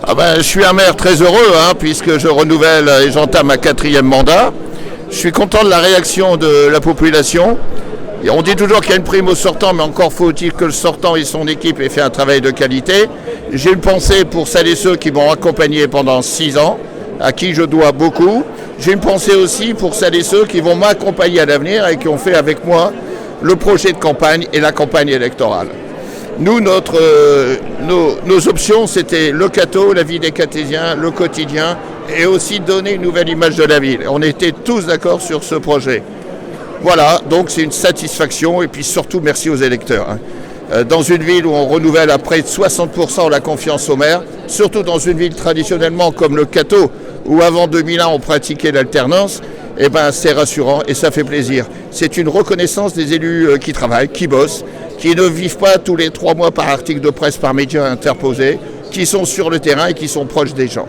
Je suis un maire très heureux, puisque je renouvelle et j'entame ma 4e mandat. Je suis content de la réaction de la population. Et on dit toujours qu'il y a une prime au sortant, mais encore faut-il que le sortant et son équipe aient fait un travail de qualité. J'ai une pensée pour celles et ceux qui m'ont accompagné pendant 6 ans, à qui je dois beaucoup. J'ai une pensée aussi pour celles et ceux qui vont m'accompagner à l'avenir et qui ont fait avec moi le projet de campagne et la campagne électorale. Nous, nos options, c'était le Cateau, la vie des Catésiens, le quotidien, et aussi donner une nouvelle image de la ville. On était tous d'accord sur ce projet. Voilà, donc c'est une satisfaction, et puis surtout merci aux électeurs. Dans une ville où on renouvelle à près de 60% la confiance au maire, surtout dans une ville traditionnellement comme le Cateau, où avant 2001 on pratiquait l'alternance, c'est rassurant et ça fait plaisir. C'est une reconnaissance des élus qui travaillent, qui bossent, qui ne vivent pas tous les 3 mois par article de presse, par médias interposés, qui sont sur le terrain et qui sont proches des gens.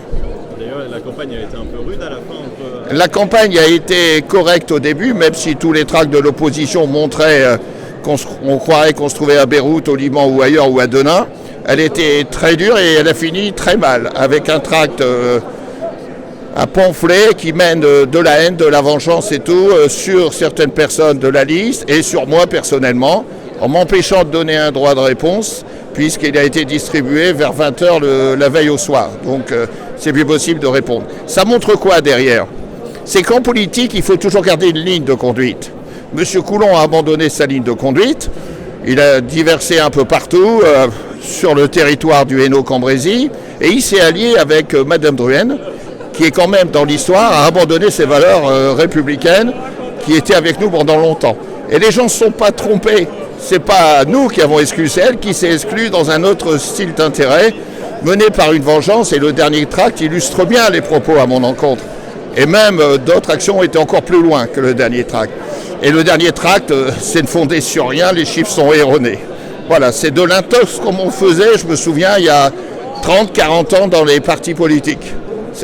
D'ailleurs, la campagne a été un peu rude à la fin. La campagne a été correcte au début, même si tous les tracts de l'opposition montraient qu'on croirait qu'on se trouvait à Beyrouth, au Liban ou ailleurs, ou à Denain. Elle était très dure et elle a fini très mal, avec un tract, un pamphlet qui mène de la haine, de la vengeance et tout, sur certaines personnes de la liste et sur moi personnellement, en m'empêchant de donner un droit de réponse, puisqu'il a été distribué vers 20h la veille au soir. Donc c'est plus possible de répondre. Ça montre quoi derrière? C'est qu'en politique, il faut toujours garder une ligne de conduite. M. Coulon a abandonné sa ligne de conduite. Il a diversé un peu partout sur le territoire du Hainaut-Cambrésis et il s'est allié avec Mme Druenne, qui est quand même dans l'histoire, a abandonné ses valeurs républicaines qui étaient avec nous pendant longtemps. Et les gens ne se sont pas trompés. Ce n'est pas nous qui avons exclu, c'est elle qui s'est exclue dans un autre style d'intérêt, mené par une vengeance, et le dernier tract illustre bien les propos à mon encontre. Et même d'autres actions étaient encore plus loin que le dernier tract. Et le dernier tract, c'est ne fondé sur rien, les chiffres sont erronés. Voilà, c'est de l'intox comme on faisait, je me souviens, il y a 30-40 ans dans les partis politiques.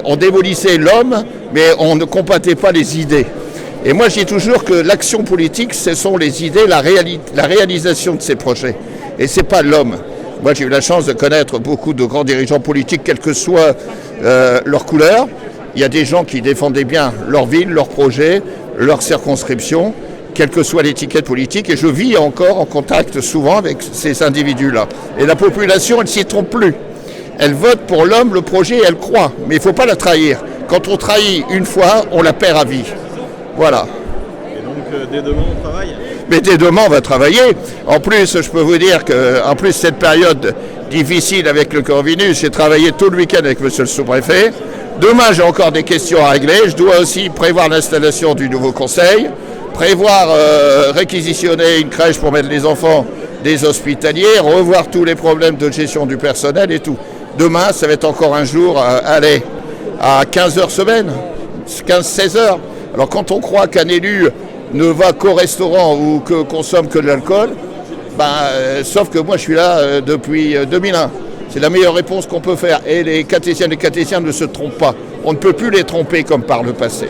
On démolissait l'homme, mais on ne combattait pas les idées. Et moi, je dis toujours que l'action politique, ce sont les idées, la réalisation de ces projets. Et ce n'est pas l'homme. Moi, j'ai eu la chance de connaître beaucoup de grands dirigeants politiques, quelle que soit leur couleur. Il y a des gens qui défendaient bien leur ville, leur projet, leur circonscription, quelle que soit l'étiquette politique. Et je vis encore en contact souvent avec ces individus-là. Et la population, elle ne s'y trompe plus. Elle vote pour l'homme, le projet, et elle croit. Mais il ne faut pas la trahir. Quand on trahit une fois, on la perd à vie. Voilà. Et donc, dès demain, on travaille? Mais dès demain, on va travailler. En plus, je peux vous dire que, cette période difficile avec le coronavirus, j'ai travaillé tout le week-end avec monsieur le sous-préfet. Demain, j'ai encore des questions à régler. Je dois aussi prévoir l'installation du nouveau conseil, prévoir réquisitionner une crèche pour mettre les enfants des hospitaliers, revoir tous les problèmes de gestion du personnel et tout. Demain, ça va être encore un jour, à 15 heures semaine, 15-16 heures. Alors quand on croit qu'un élu ne va qu'au restaurant ou que consomme que de l'alcool, sauf que moi je suis là depuis 2001. C'est la meilleure réponse qu'on peut faire. Et les Catésiennes et les Catésiens ne se trompent pas. On ne peut plus les tromper comme par le passé.